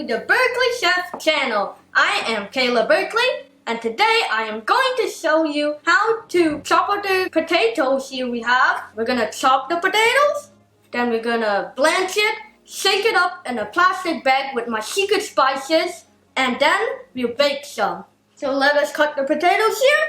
to the Berkeley Chef channel. I am Kayla Berkeley, and today I am going to show you how to chop up the potatoes here we have. We're gonna chop the potatoes, then we're gonna blanch it, shake it up in a plastic bag with my secret spices, and then we'll bake some. So let us cut the potatoes here.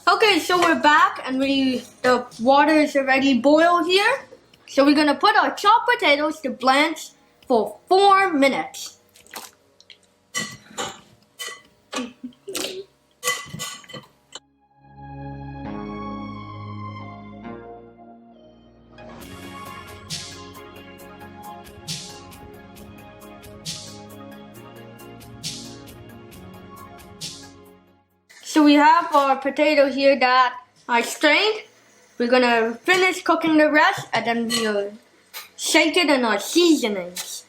Okay, so we're back and the water is already boiled here. So we're gonna put our chopped potatoes to blanch for 4 minutes. So we have our potatoes here that are strained. We're gonna finish cooking the rest and then we'll shake it in our seasonings.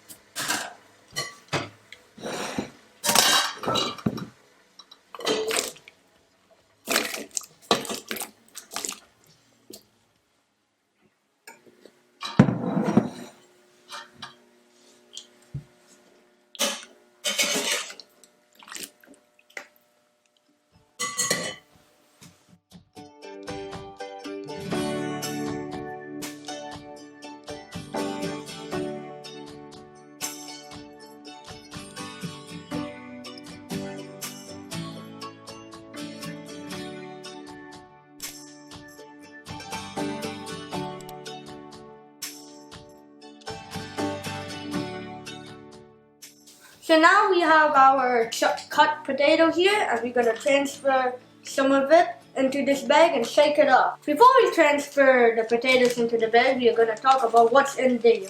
So now we have our cut potato here, and we're gonna transfer some of it into this bag and shake it up. Before we transfer the potatoes into the bag, we are gonna talk about what's in there.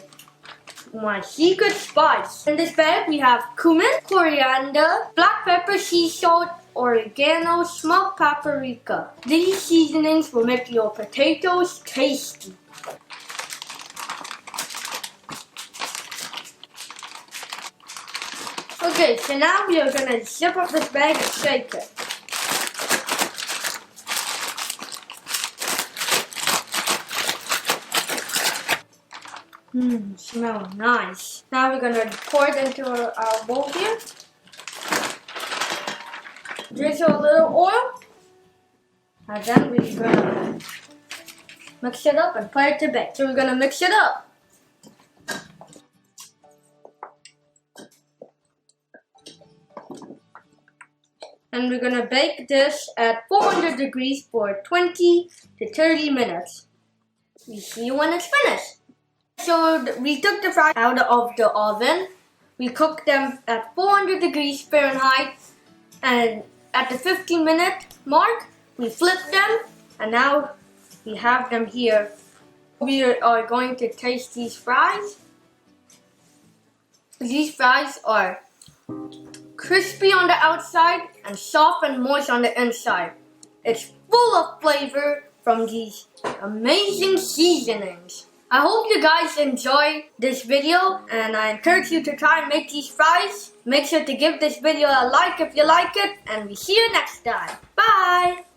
My secret spice. In this bag we have cumin, coriander, black pepper, sea salt, oregano, smoked paprika. These seasonings will make your potatoes tasty. Okay, so now we are gonna zip up this bag and shake it. Smells nice. Now we're gonna pour it into our bowl here. Drizzle a little oil. And then we're gonna mix it up and put it to bake. So we're gonna mix it up. And we're gonna bake this at 400 degrees for 20 to 30 minutes. We see you when it's finished. So we took the fries out of the oven. We cooked them at 400 degrees Fahrenheit, and at the 15-minute mark, we flipped them, and now we have them here. We are going to taste these fries. These fries are crispy on the outside and soft and moist on the inside. It's full of flavor from these amazing seasonings. I hope you guys enjoy this video, and I encourage you to try and make these fries. Make sure to give this video a like if you like it, and we see you next time. Bye!